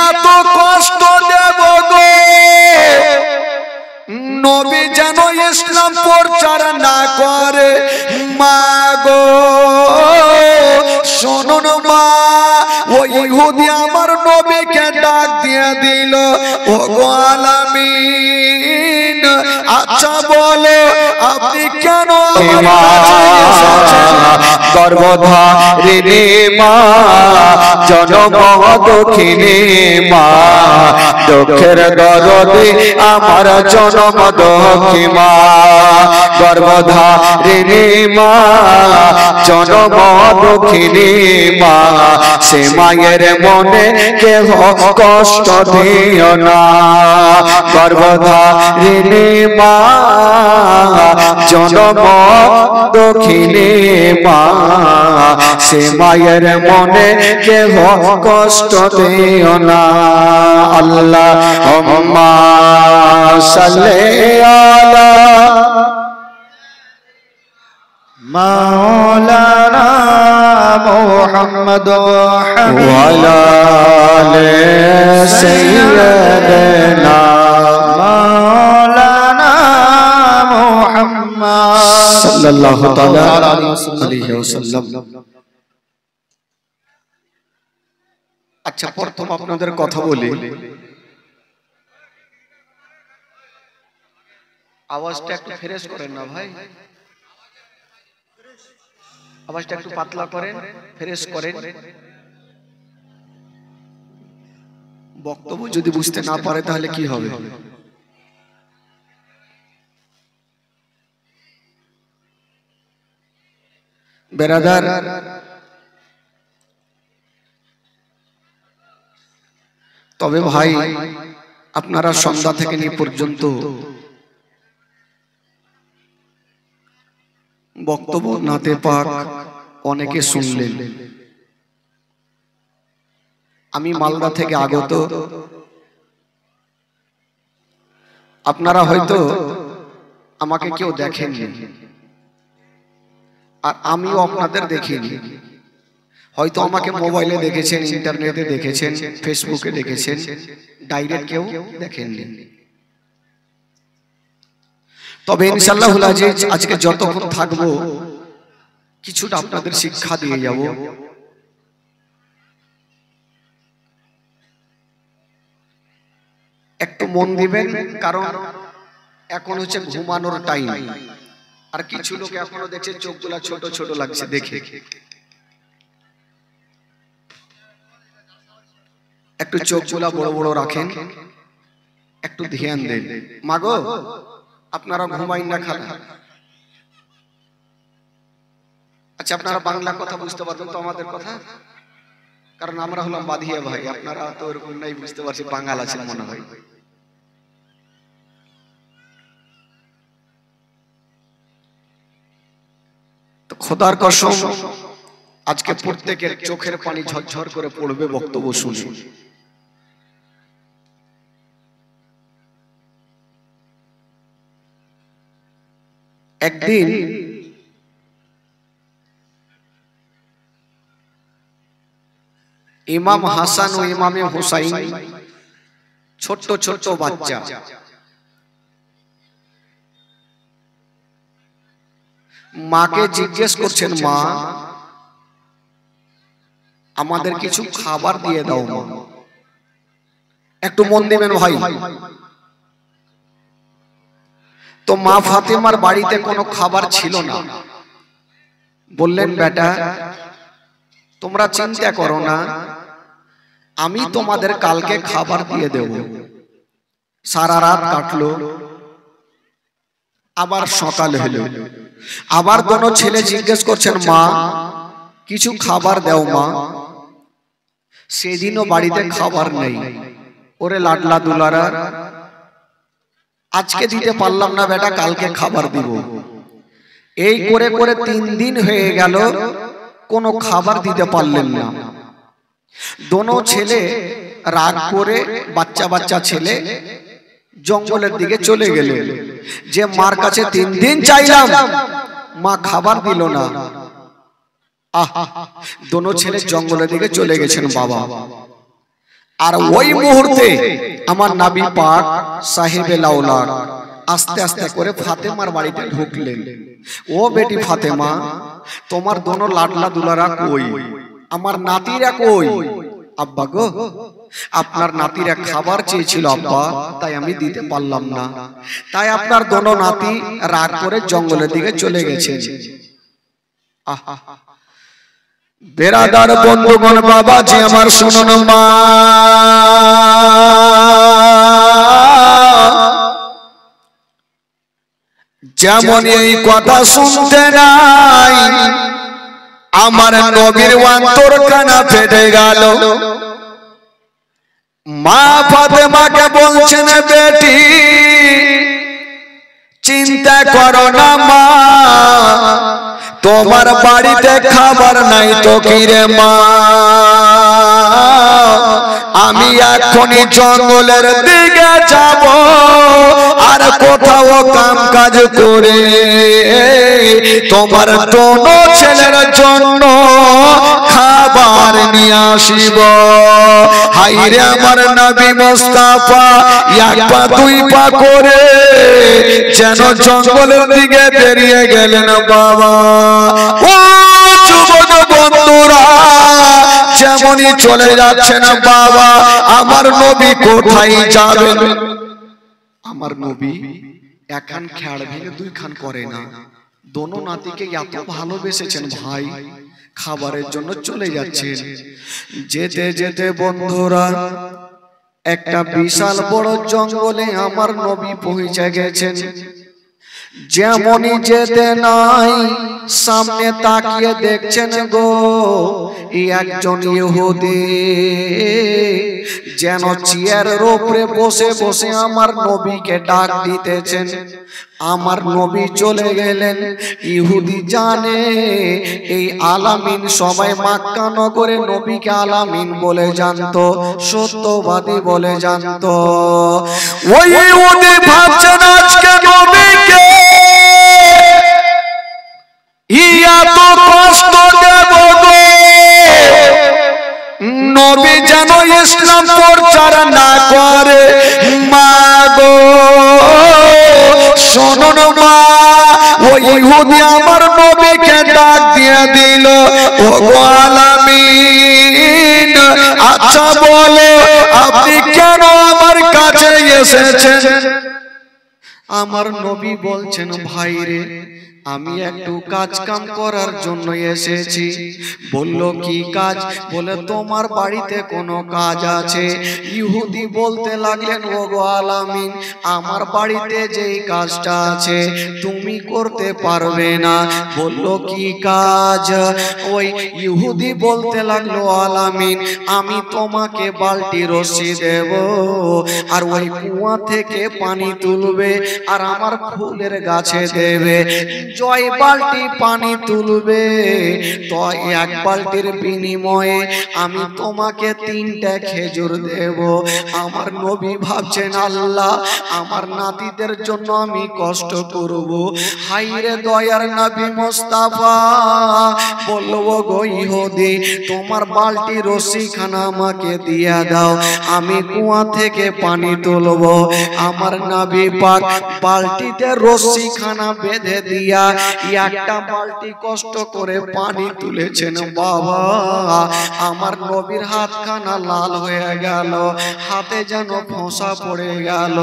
এত কষ্ট দেব গো নবী যেন ইসলাম প্রচার না করে মা গো শুনুন মা ওই ইহুদি আমার নবীকে ডাক দিয়ে দিল ও গো আলামিন আচ্ছা বলো আপনি কেন গর্ভধারিণী মা জনম দক্ষিণী মা দুঃখের দরদে আমার জনম দক্ষী মা গর্ভধারিণী মা জনম দক্ষিণী মা সে মায়ের মনে কেহ কষ্ট দিও না গর্ভধারিণী মা জনম দক্ষিণী মা সে মায়ের মনে কেহ কষ্ট দিও না আল্লাহুম্মা সাল্লি আলা মাওলানা মুহাম্মদ ওয়া আলা আলি সাইয়্যিদিনা মাওলানা মুহাম্মদ সাল্লাল্লাহু তাআলা আলাইহি ওয়াসাল্লাম। আচ্ছা প্রথম আপনাদের কথা বলি আওয়াজটা একটু ফ্রেশ করেন না ভাই আওয়াজটা একটু পাতলা করেন ফ্রেশ করেন বক্তব্য যদি বুঝতে না পারে তাহলে কি হবে বেরাদার তবে ভাই আপনারা সন্ধ্যা থেকে নিয়ে পর্যন্ত বক্তব্য নাতে পাক অনেকে শুনলেন আমি মালদা থেকে আগত আপনারা হয়তো আমাকে কেউ দেখেননি আর আমিও আপনাদের দেখিনি হয়তো আমাকে মোবাইলে দেখেছেন ইন্টারনেটে দেখেছেন ফেসবুকে দেখেছেন ডাইরেক্ট কেউ দেখেননি তবে ইনশাআল্লাহুল আজিজ আজকে যতক্ষণ থাকবো কিছুটা আপনাদের শিক্ষা দিয়ে যাব একটু মন দিবেন কারণ এখন হচ্ছে ঘুমানোর টাইম আর কিছু লোক এখনো দেখছে চোখগুলা ছোট ছোট লাগছে দেখে একটু চোখগুলা বড় বড় রাখেন একটু ধ্যান দেন মাগো আপনারা ঘুমাইন না খালা আচ্ছা আপনারা বাংলা কথা বুঝতে পারবেন তো আমাদের কথা কারণ আমরা হলাম বাদিয়া ভাই আপনারা তো এরকম নাই বুঝতে পারছি বাঙাল আছেন মনে হয় তো খোদার কসম আজকে প্রত্যেকের চোখের পানি ঝরঝর করে পড়বে বক্তব্য শুনে একদিন ইমাম হাসান ও ইমামে হুসাইন ছোট্ট ছোট্ট বাচ্চা মাকে জিজ্ঞেস করছেন মা আমাদের কিছু খাবার দিয়ে দাও মা একটু মন দিবেন ভাই তো মা ফাতেমার বাড়িতে কোনো খাবার ছিল না বললেন বেটা তোমরা চিন্তা করো না আমি তোমাদের কালকে খাবার দিয়ে দেব সারা রাত কাটলো আবার সকাল হলো আবার দোনো ছেলে জিজ্ঞেস করছেন মা কিছু খাবার দাও মা সেদিনও বাড়িতে খাবার নেই ওরে লাডলা দুলারা আজকে দিতে পারলাম না বেটা কালকে খাবার দিব এই করে করে 3 দিন হয়ে গেল কোনো খাবার দিতে পারলেন না দোনো ছেলে রাগ করে বাচ্চা বাচ্চা ছেলে জঙ্গলের দিকে চলে গেলেন যে মার কাছে 3 দিন চাইলাম মা খাবার দিল না দোনো ছেলে জঙ্গলের দিকে চলে গেছেন বাবা আর ওই মুহূর্তে আমার নবী পাক সাহেবে লাউলাদ আস্তে আস্তে করে ফাতেমার বাড়িতে ঢুকলেন। ও বেটি ফাতেমা, তোমার দোনো লাডলা দুলারা কই? আমার নাতিরা কই? আব্বা গো, আপনার নাতিরা খাবার চেয়েছিল আব্বা, তাই আমি দিতে পারলাম না, তাই আপনার দোনো নাতি রাগ করে জঙ্গলের দিকে চলে গেছেন। বেরাদার বন্ধুগণ, বাবাজি আমার শুনুন মা, যেমন এই কথা শুনতে নাই আমার নবীর অন্তর কানা ফেটে গেল। মা ফাতেমাকে বলছেন, বেটি চিন্তা করো না মা, তোমার বাড়িতে খাবার নাই তো কি রে মা, আমি এখনই জঙ্গলের দিকে যাব আর কোথাও কাম কাজ করে তোমার দোনো ছেলের জন্য খাবার নিয়ে আসিব। হাইরে আমার নবী মুস্তাফা এক পা দুই পা করে যেন জঙ্গলের দিকে বেরিয়ে গেলেন। বাবা ও যুবক বন্ধুরা, যেমনই চলে যাচ্ছেন বাবা, আমার নবী কোথায় যাবেন? আমার নবী একখান খেয়াল ভেঙে দুই খান করে না, দোনো নাতিকে এত ভালোবেসেছেন ভাই, খাবারের জন্য চলে যাচ্ছেন। যেতে যেতে বন্ধুরা একটা বিশাল বড় জঙ্গলে আমার নবী পৌঁছে গেছেন। যেমনই যেতে নাই সামনে তাকিয়ে দেখছেন গো একজন ইহুদি যেন চেয়ারের উপরে বসে বসে আমার নবীকে ডাক দিতেছেন। আমার নবী চলে গেলেন। ইহুদি জানে এই আলামিন সবাই মক্কা নগরে নবীকে আলামিন বলে জানতো, সত্যবাদী বলে জানতো। ওই ইহুদি ভাবছেন আজকে নবীকে এত কষ্ট দেব গো, নবী যেন ইসলাম প্রচার না করে। মা গো শুনুন মা, ওই ইহুদি আমার নবীকে ডাক দিয়ে দিল, ও গো আলামিন, আচ্ছা বলো আপনি কেন আমার কাছে এসেছেন? আমার নবী বলছেন, ভাই রে আমি একটু কাজ কাম করার জন্য এসেছি। বলল কি কাজ? বলে তোমার বাড়িতে কোনো কাজ আছে? ইহুদি বলতে লাগলেন, ও গো আলামিন, আমার বাড়িতে যেই কাজটা আছে তুমি করতে পারবে না। বলল কি কাজ? ওই ইহুদি বলতে লাগলো, আলামিন আমি তোমাকে বালতি রশি দেব আর ওই কুয়া থেকে পানি তুলবে আর আমার ফুলের গাছে দেবে, জয় বালতি পানি তুলবে তো এক বালতির বিনিময়ে আমি তোমাকে 3টা খেজুর দেব। আমার নবী ভাবছেন, আল্লাহ আমার নাতিদের জন্য আমি কষ্ট করব। হাইরে দয়ার নবী মুস্তাফা বলবো গো ইহুদি, তোমার বালতি রশিখানা আমাকে দিয়ে দাও, আমি কুয়া থেকে পানি তুলব। আমার নবী পাক বালতিতে রশিখানা বেঁধে দিয়া একটা বালতি কষ্ট করে পানি তুলেছেন। বাবা আমার নবীর হাতখানা লাল হয়ে গেল, হাতে যেন ফোঁসা পড়ে গেল।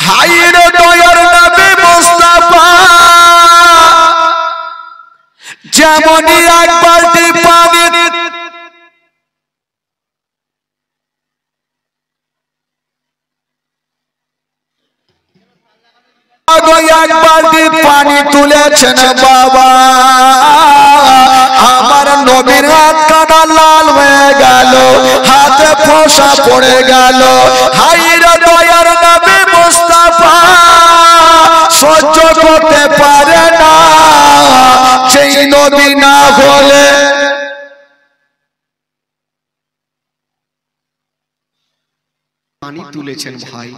হায়রে দয়ার নবী মুস্তাফা যেমনই এক বালতি পানি এক বালতি পানি তুলেছেন বাবা, আমার নবীর হাতখানা লাল হয়ে গেল, হাতে ফোঁসা পড়ে গেল। হায়রে দয়ার নবী মুস্তাফা সহ্য করতে পারে না, সেই নবী না হলে পানি তুলেছেন ভাই,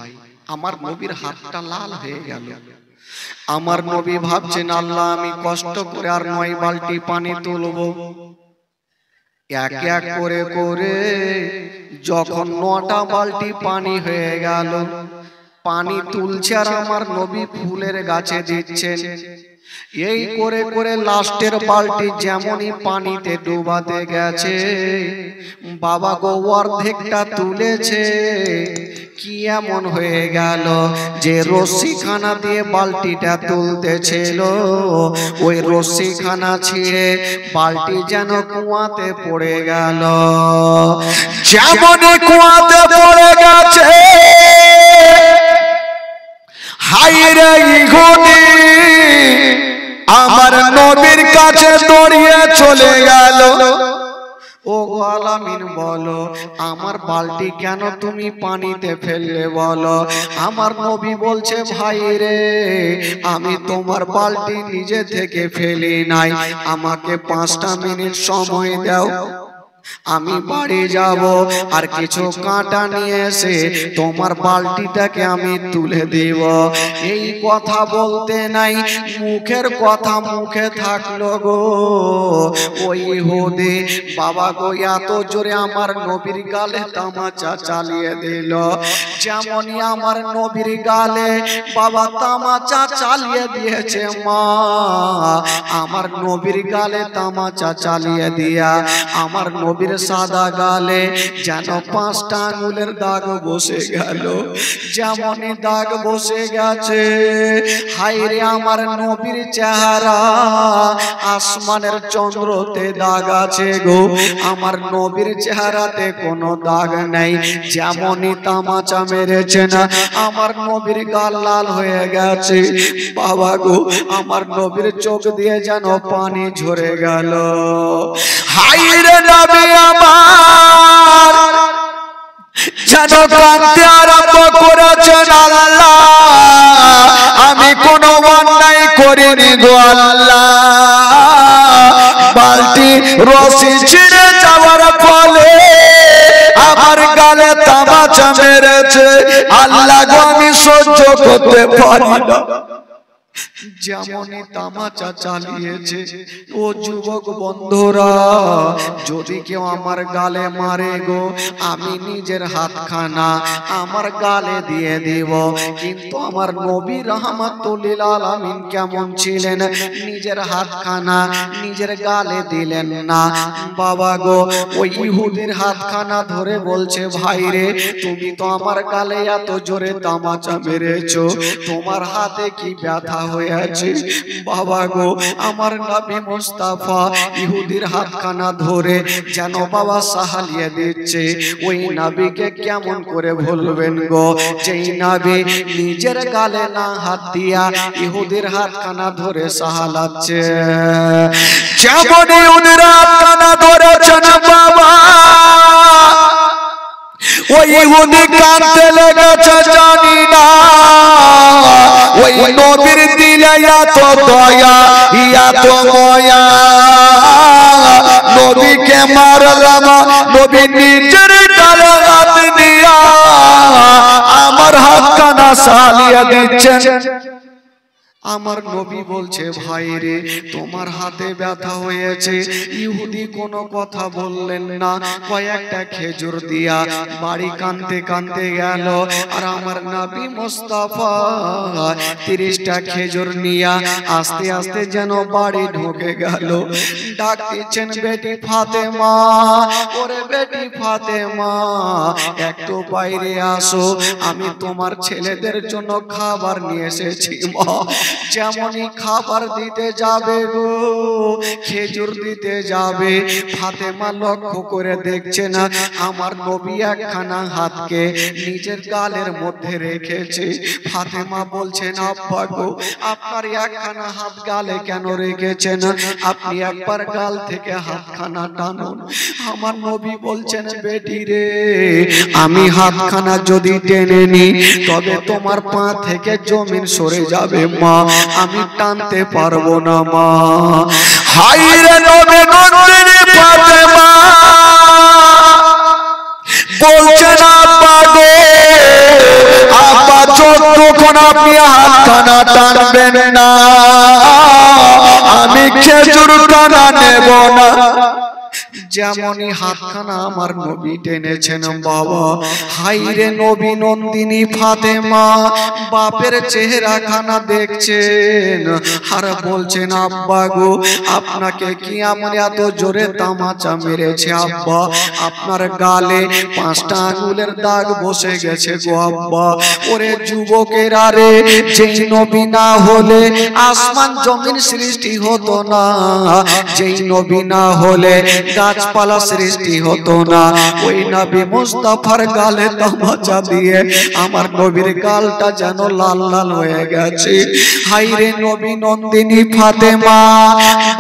আমার নবীর হাতটা লাল হয়ে গেল। আমার নবী ভাবছেন, আল্লাহ আমি কষ্ট করে আর 9 বালতি পানি তুলবো, এক এক করে করে যখন 9টা বালতি পানি হয়ে গেল, পানি তুলছে আর আমার নবী ফুলের গাছে দিচ্ছেন। এই করে করে লাস্টের বালতি যেমনই পানিতে ডুবাতে গেছে, বাবা গো অর্ধেকটা তুলেছে। কি এমন হয়ে গেল যে রশ্মিখানা দিয়ে বালতিটা তুলতেছিল, ওই রশ্মিখানা ছিঁড়ে বালতি যেন কুয়াতে পড়ে গেল। যেমনই কুয়াতে পড়ে গেছে, হায়রে ইহুদি আমার নবীর কাছে দৌড়িয়ে চলে গেল। ও আলামিন বলো, আমার বালতি কেন তুমি পানিতে ফেললে বলো? আমার নবী বলছে, ভাই রে, আমি তোমার বালতি নিজে থেকে ফেলি নাই, আমাকে 5টা মিনিট সময় দাও, আমি বাড়ি যাব আর কিছু কাঁটা নিয়ে এসে তোমার বালতিটাকে আমি তুলে দেব। এই কথা বলতে নাই, মুখের কথা মুখে থাকলো গো। ওই ইহুদি বাবা গো এত জোরে আমার নবীর গালে তামাচা চালিয়ে দিল। যেমনই আমার নবীর গালে বাবা তামাচা চালিয়ে দিয়েছে, মা আমার নবীর গালে তামাচা চালিয়ে দিয়া আমার নবীর সাদা গালে যেন 5টা আঙ্গুলের দাগ বসে গেল। যেমনই দাগ বসে গেছে, হায়রে আমার নবীর চেহারা আসমানের চন্দ্রতে দাগ আছে গো, আমার নবীর চেহারাতে কোনো দাগ নাই। যেমনই তামাচা মেরেছে না, আমার নবীর গাল লাল হয়ে গেছে। বাবা গো, আমার নবীর চোখ দিয়ে যেন পানি ঝরে গেল। হায়রে নবী আমার যেন কাঁদতে আরম্ভ করেছেন, আল্লাহ আমি কোনো অন্যায় করিনি গো আল্লাহ। বালতি রশি ছিঁড়ে যাওয়ার ফলে আমার গালে তামাচা মেরেছে, আল্লাহ গো আমি সহ্য করতে পারি না। যেমনই তামাচা চালিয়েছে, ও যুবক বন্ধুরা, যদি কেউ আমার গালে মারে গো, আমি নিজের হাতখানা আমার গালে দিয়ে দিব। কিন্তু আমার নবী রাহমাতুল্লিল আলামিন কেমন ছিলেন, নিজের হাতখানা নিজের গালে দিলেন না। বাবা গো, ওই ইহুদির হাতখানা ধরে বলছে, ভাই রে, তুমি তো আমার গালে এত জোরে তামাচা মেরেছো, তোমার হাতে কি ব্যথা হয়ে আছে? বাবা গো, আমার নবী মুস্তাফা ইহুদির হাতখানা ধরে যেন বাবা সাহালিয়ে দিচ্ছে। ওই নবীকে কেমন করে ভুলবেন গো, যেই নবী নিজের গালে না হাত দিয়া ইহুদির হাতখানা ধরে সাহালাচ্ছে। যেমন ইহুদির হাতখানা ধরেছেন বাবা, ওই ইহুদি কাঁদতে লেগেছে, জানি না ওই নবীর দিলে এত দয়া এত মায়া, নবীকে মারলাম, নবী নিজের গালে হাত দিয়া আমার হাতখানা সালিয়ে দিচ্ছেন। আমার নবী বলছে, ভাই রে, তোমার হাতে ব্যথা হয়েছে। ইহুদি কোনো কথা বললেন না, কয়েকটা খেজুর দিয়া বাড়ি কাঁদতে কাঁদতে গেল। আর আমার নবী মুস্তাফা 30টা খেজুর নিয়া আস্তে আস্তে যেন বাড়ি ঢুকে গেল। ডাক দিচ্ছেন, বেটি ফাতেমা, ওরে বেটি ফাতেমা, একটু বাইরে আসো, আমি তোমার ছেলেদের জন্য খাবার নিয়ে এসেছি। মা যেমনই খাবার দিতে যাবে গো, খেজুর দিতে যাবে, ফাতেমা লক্ষ্য করে দেখছে না আমার নবী একখানা হাতকে নিজের গালের মধ্যে রেখেছে। ফাতেমা বলছেন, আব্বা গো, আপনার একখানা হাত গালে কেন রেখেছেন? আপনি একবার গাল থেকে হাতখানা টানুন। আমার নবী বলছেন, বেটি রে, আমি হাতখানা যদি টেনে নি তবে তোমার পা থেকে জমিন সরে যাবে মা, আমি টানতে পারবো না মা। হায়রে নবী নন্দিনী ফাতেমা বলছেন, আব্বা গো, আব্বা যতক্ষণ আপনি হাতখানা টানবেন না আমি খেজুর টানা নেব না। যেমনই হাতখানা আমার নবী টেনেছেন বাবা, হাইরে নবী নন্দিনী ফাতেমা বাপের চেহারা খানা দেখছেন আর বলছেন আব্বা গো আপনাকে কি আমার এত জোরে তামাচা মেরেছে আব্বা, আপনার গালে 5টা আঙ্গুলের দাগ বসে গেছে গো আব্বা। ওরে যুবকেরা রে, যেই নবী না হলে আসমান জমিন সৃষ্টি হতো না, যেই নবী না হলে গাছপালা সৃষ্টি হতো না, ওই নবী মুস্তাফার গালে তামাচা দিয়ে আমার নবীর গালটা যেন লাল লাল হয়ে গেছে। হাইরে নবী নন্দিনী ফাতেমা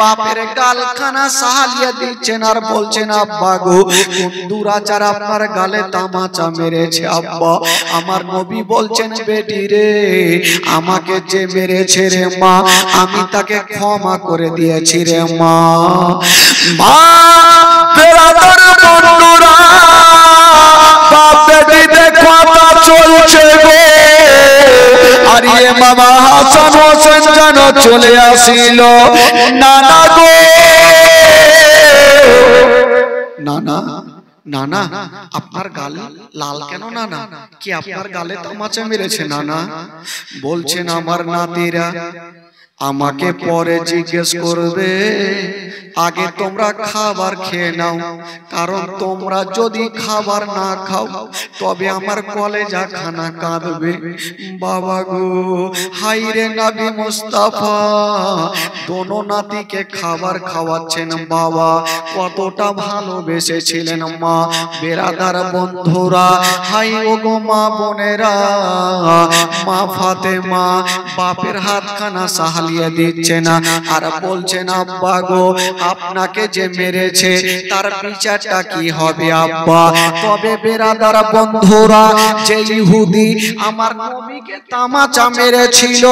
বাপের গালখানা সাহালিয়া দিচ্ছেন আর বলছেন আব্বা গো কোন দুরাচার আপনার গালে তামাচা মেরেছে আব্বা। আমার নবী বলছেন বেটি রে, আমাকে যে মেরেছে রে মা, আমি তাকে ক্ষমা করে দিয়েছি রে মা। মা বেরাদার বন্ধুরা, বাপ বেটিতে কথা চলছে গো, আর এ মামা হাসান হোসেন যেন চলে আসিল। নানা গো, নানা নানা আপনার গাল লাল কেন নানা? কি আপনার গালে তামাচা মেরেছে নানা? বলছেন আমার নাতিরা আমাকে পরে জিজ্ঞেস করবে, আগে তোমরা খাবার খেয়ে নাও, কারণ তোমরা যদি খাবার না খাও তবে আমার কলেজা খানা কাঁদবে। বাবা গো, হাইরে নবী মুস্তাফা দোনো নাতিকে খাবার খাওয়াচ্ছেন বাবা, কতটা ভালোবেসেছিলেন মা। বেরাদার বন্ধুরা, হাই ও গো মা বোনেরা, মা ফাতেমা বাপের হাতখানা সাহালিয়ে দিচ্ছে না আর বলছেন আব্বা গো আপনাকে যে মেরেছে তার বিচারটা কি হবে আব্বা? তবে বেরাদার বন্ধুরা, যে ইহুদি আমার নবীকে তামাচা মেরেছিল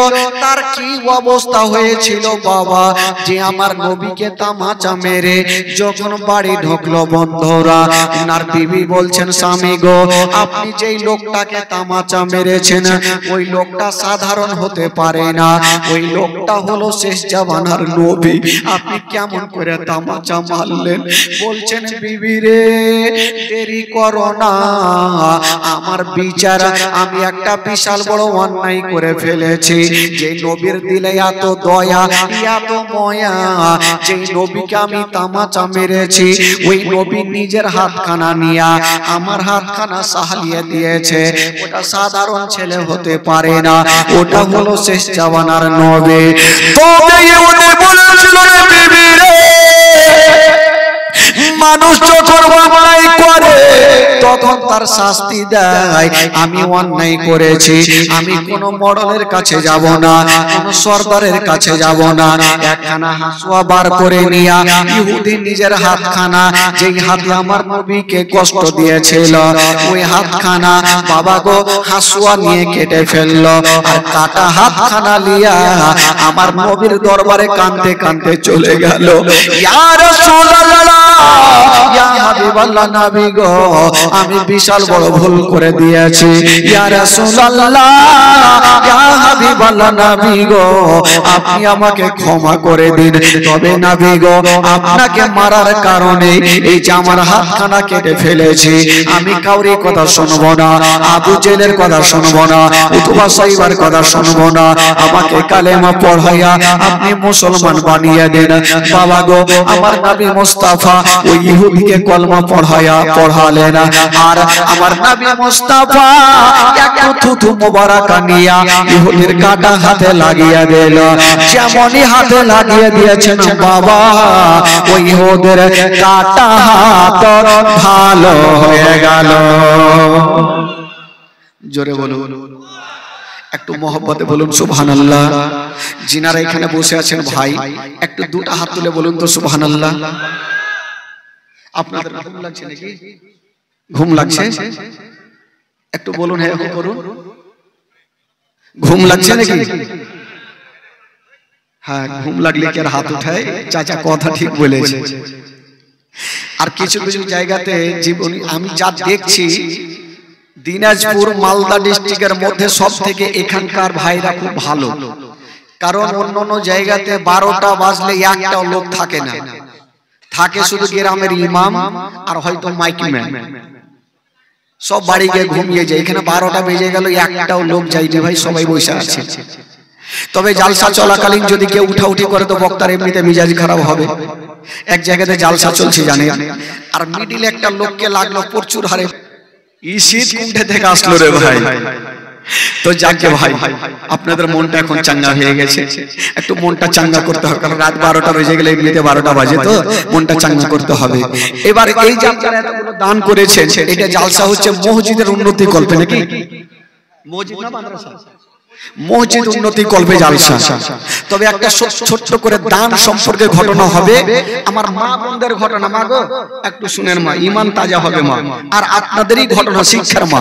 তার কি অবস্থা হয়েছিল বাবা? যে আমার নবীকে তামাচা মেরে যখন বাড়ি ঢুকলো বন্ধুরা, ওনার বিবি বলছেন স্বামী গো আপনি যেই লোকটাকে তামাচা মেরেছেন ওই লোকটা সাধারণ হতে পারে না, ওই লোকটা হলো শেষ জামানার নবী, আপনি কেমন করে তামাচা মারলেন? বলছেন বিবি রে দেরি করো না, আমার বিচার, আমি একটা বিশাল বড় অন্যায় করে ফেলেছি। যে নবীর দিলে এত দয়া এত ময়া, যে নবীকে আমি তামাচা মেরেছি ওই নবী নিজের হাতখানা নিয়া আমার হাতখানা সাহালিয়ে দিয়েছে। ওটা সাধারণ ছেলে হতে পারে না, ওটা হলো শেষ জামানার নবী। তবে উনি বলেছিল রে বিবি রে, মানুষ যখন অন্যায় করে তখন তার শাস্তি দেয়। আমি অন্যায় করেছি, আমি কোন মডেলের কাছে যাব না, কোন সর্দারের কাছে যাব না, একখানা হাসুয়া বার করে নিয়া ইহুদি নিজের হাতখানা, যেই হাতে আমার নবীকে কষ্ট দিয়েছিল ওই হাতখানা বাবা গো হাসুয়া নিয়ে কেটে ফেললো আর কাটা হাতখানা লিয়া আমার নবীর দরবারে কাঁদতে কাঁদতে চলে গেল। ইয়া রাসূলুল্লাহ, ইয়া হাবিবাল্লাহ নবী গো আমি বিশাল বড় ভুল করে দিয়েছি। ইয়া রাসূলুল্লাহ, ইয়া হাবিবাল্লাহ নবী গো আপনি আমাকে ক্ষমা করে দিন। তবে নবী গো আপনাকে মারার কারণে এই যে আমার হাতখানা কেটে ফেলেছি, আমি কাউরি কথা শুনবো না, আবু জেলের কথা শুনবো না, উতবা সাইবার কথা শুনবো না, আমাকে কালেমা পড়াইয়া আপনি মুসলমান বানিয়ে দেন। বাবা গো আমার নবী মুস্তাফা ওই ইহুদিকে কলমা পড়ালেন আর আমার নবী মুস্তাফা এক থুথু মোবারক নিয়া ইহুদির কাটা হাতে লাগিয়ে দিল। যেমনই হাতে লাগিয়ে দিয়েছেন বাবা ওই ইহুদের কাটা হাত ভালো হয়ে গেল। জোরে বলুন, একটু মহব্বতে বলুন সুবহানাল্লাহ। যিনারা এখানে বসে আছেন ভাই একটু দুটো হাত তুলে বলুন তো সুবহানাল্লাহ। আপনাদের ঘুম লাগছে নাকি? ঘুম লাগছে? একটু বলুন, হ্যাঁ করুন। ঘুম লাগছে নাকি? হ্যাঁ, ঘুম লাগলে কি আর হাত উঠায়? চাচা কথা ঠিক বলেছে। আর কিছু কিছু জায়গাতে জীবনী আমি যা দেখছি, দিনাজপুর মালদা ডিস্ট্রিক্টের মধ্যে সব থেকে এখানকার ভাইরা খুব ভালো, কারণ অন্য অন্য জায়গাতে 12টা বাজলে একটা লোক থাকে না, থাকে শুধু গ্রামের ইমাম আর হয়তো মাইকম্যান, সব বাড়ি গিয়ে ঘুমিয়ে যায়। এখানে 12টা বেজে গেল, একটাও লোক যায়নি ভাই, সবাই বসে আছে। তবে জালসা চলাকালীন যদি কেউ উঠাউঠি করে তো বক্তার এমনিতে মিজাজ খারাপ হবে। এক জায়গাতে জালসা চলছে জানেন, আর মিডিলে একটা লোককে লাগলো প্রচুর হারে, এই শীত কোনটা থেকে আসলো রে ভাই। তো যাকে ভাই আপনাদের মনটা এখন চাঙ্গা হয়ে গেছে, একটু মনটা চাঙ্গা করতে হবে, কারণ রাত 12টা বেজে গেলে এমনিতে 12টা বাজে, তো মনটা চাঙ্গা করতে হবে। এবার এই যে আপনারা এতগুলো দান করেছেন, এটা জালসা হচ্ছে মসজিদের উন্নতি কল্পে নাকি? মসজিদ না মাদ্রাসা? মসজিদ উন্নতি কল্পে জালসা। তবে একটা ছোট্ট করে দান সম্পর্কে ঘটনা হবে, আমার মা বোনদের ঘটনা। মা গো একটু শুনেন মা, ঈমান তাজা হবে মা, আর আপনাদেরই ঘটনা, শিক্ষার মা।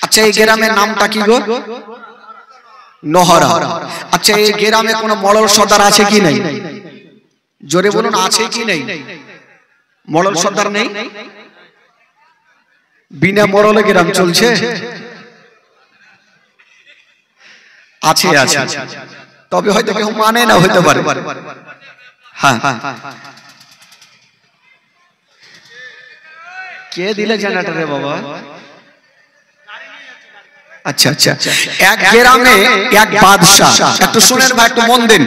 আচ্ছা এই গ্রামের নামটা কি গো? নহরা। আচ্ছা এই গ্রামে কোন মডেল সর্দার আছে কি নেই? জোরে বলুন, আছে কি নেই? মডেল সর্দার নেই? বিনা মডেলে গ্রাম চলছে? আছে আছে, তবে হয়তো কেউ মানে না, হতে পারে। হ্যাঁ, কে দিলে জেনারেটরে বাবা? আচ্ছা আচ্ছা, এক গ্রামে এক বাদশা, একটু শুনেন ভাই, একটু মন দেন।